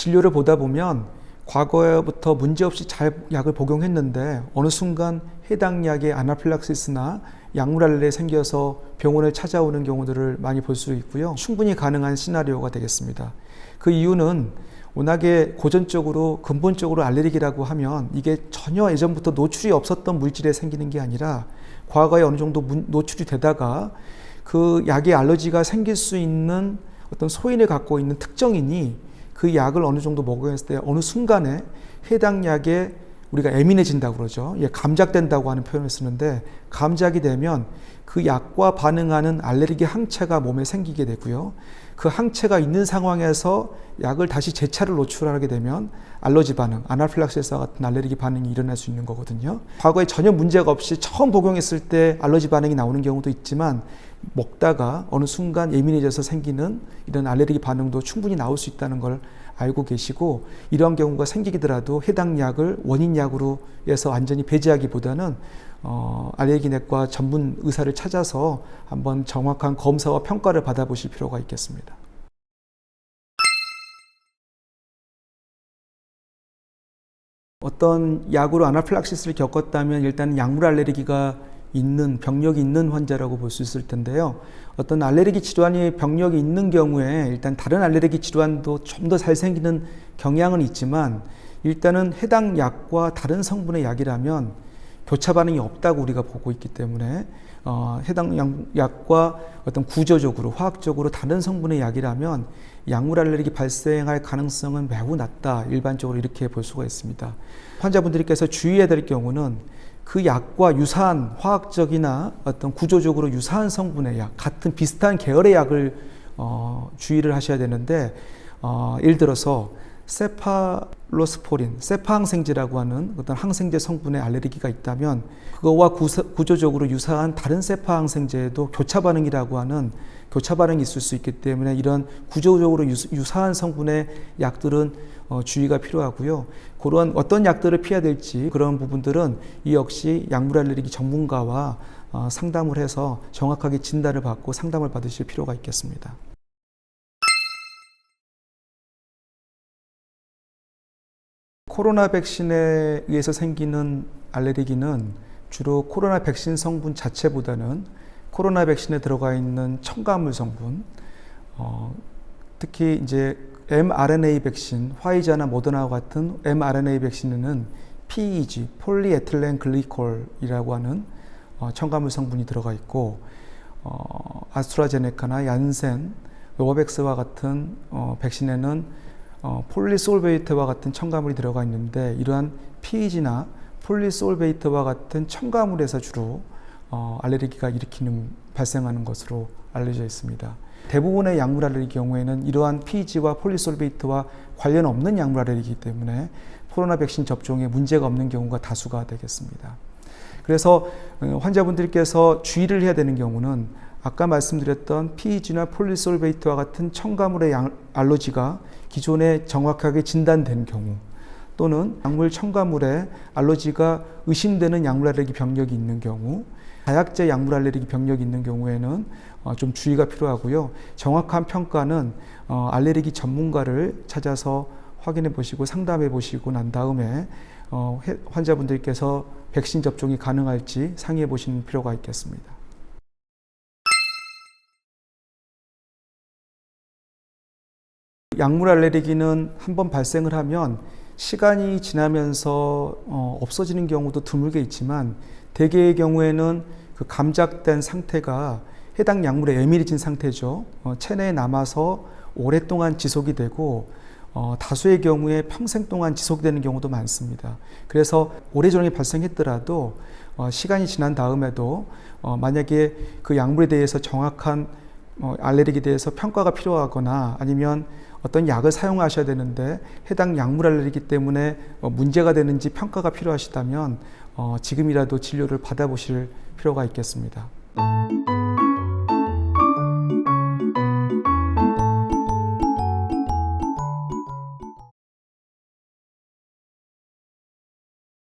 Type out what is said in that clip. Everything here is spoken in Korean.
진료를 보다 보면 과거부터 문제없이 잘 약을 복용했는데 어느 순간 해당 약에 아나필락시스나 약물 알레르기가 생겨서 병원을 찾아오는 경우들을 많이 볼 수 있고요. 충분히 가능한 시나리오가 되겠습니다. 그 이유는 워낙에 고전적으로 근본적으로 알레르기라고 하면 이게 전혀 예전부터 노출이 없었던 물질에 생기는 게 아니라 과거에 어느 정도 노출이 되다가 그 약에 알러지가 생길 수 있는 어떤 소인을 갖고 있는 특정인이 그 약을 어느 정도 먹었을 때 어느 순간에 해당 약에 우리가 예민해진다고 그러죠. 감작된다고 하는 표현을 쓰는데 감작이 되면 그 약과 반응하는 알레르기 항체가 몸에 생기게 되고요. 그 항체가 있는 상황에서 약을 다시 재차를 노출하게 되면 알러지 반응, 아나필락시스와 같은 알레르기 반응이 일어날 수 있는 거거든요. 과거에 전혀 문제가 없이 처음 복용했을 때 알러지 반응이 나오는 경우도 있지만 먹다가 어느 순간 예민해져서 생기는 이런 알레르기 반응도 충분히 나올 수 있다는 걸 알고 계시고, 이러한 경우가 생기더라도 해당 약을 원인 약으로 해서 완전히 배제하기보다는 알레르기내과 전문 의사를 찾아서 한번 정확한 검사와 평가를 받아보실 필요가 있겠습니다. 어떤 약으로 아나필락시스를 겪었다면 일단 약물 알레르기가 있는 병력이 있는 환자라고 볼 수 있을 텐데요. 어떤 알레르기 질환이 병력이 있는 경우에 일단 다른 알레르기 질환도 좀 더 잘 생기는 경향은 있지만 일단은 해당 약과 다른 성분의 약이라면 교차 반응이 없다고 우리가 보고 있기 때문에 해당 약과 어떤 구조적으로 화학적으로 다른 성분의 약이라면 약물 알레르기 발생할 가능성은 매우 낮다, 일반적으로 이렇게 볼 수가 있습니다. 환자분들께서 주의해야 될 경우는 그 약과 유사한 화학적이나 어떤 구조적으로 유사한 성분의 약, 같은 비슷한 계열의 약을 주의를 하셔야 되는데, 예를 들어서 세파로스포린, 세파항생제라고 하는 어떤 항생제 성분의 알레르기가 있다면 그거와 구조적으로 유사한 다른 세파항생제에도 교차 반응이라고 하는 교차 반응이 있을 수 있기 때문에 이런 구조적으로 유사한 성분의 약들은 주의가 필요하고요. 그런 어떤 약들을 피해야 될지 그런 부분들은 이 역시 약물 알레르기 전문가와 상담을 해서 정확하게 진단을 받고 상담을 받으실 필요가 있겠습니다. 코로나 백신에 의해서 생기는 알레르기는 주로 코로나 백신 성분 자체보다는 코로나 백신에 들어가 있는 첨가물 성분, 특히 이제 mRNA 백신, 화이자나 모더나와 같은 mRNA 백신에는 PEG, 폴리에틸렌 글리콜이라고 하는 첨가물 성분이 들어가 있고, 아스트라제네카나 얀센, 노바백스와 같은 백신에는 폴리솔베이트와 같은 첨가물이 들어가 있는데, 이러한 PEG나 폴리솔베이트와 같은 첨가물에서 주로 알레르기가 발생하는 것으로 알려져 있습니다. 대부분의 약물 알레르기 경우에는 이러한 PEG와 폴리솔베이트와 관련 없는 약물 알레르기이기 때문에 코로나 백신 접종에 문제가 없는 경우가 다수가 되겠습니다. 그래서 환자분들께서 주의를 해야 되는 경우는 아까 말씀드렸던 PEG나 폴리솔베이트와 같은 첨가물의 알러지가 기존에 정확하게 진단된 경우, 또는 약물 첨가물에 알러지가 의심되는 약물 알레르기 병력이 있는 경우, 다약제 약물 알레르기 병력이 있는 경우에는 좀 주의가 필요하고요. 정확한 평가는 알레르기 전문가를 찾아서 확인해 보시고 상담해 보시고 난 다음에 환자분들께서 백신 접종이 가능할지 상의해 보시는 필요가 있겠습니다. 약물 알레르기는 한번 발생을 하면 시간이 지나면서 없어지는 경우도 드물게 있지만, 대개의 경우에는 그 감작된 상태가 해당 약물에 예민해진 상태죠. 체내에 남아서 오랫동안 지속이 되고 다수의 경우에 평생 동안 지속되는 경우도 많습니다. 그래서 오래전에 발생했더라도 시간이 지난 다음에도 만약에 그 약물에 대해서 정확한 알레르기에 대해서 평가가 필요하거나 아니면 어떤 약을 사용하셔야 되는데 해당 약물 알레르기 때문에 문제가 되는지 평가가 필요하시다면 지금이라도 진료를 받아보실 필요가 있겠습니다.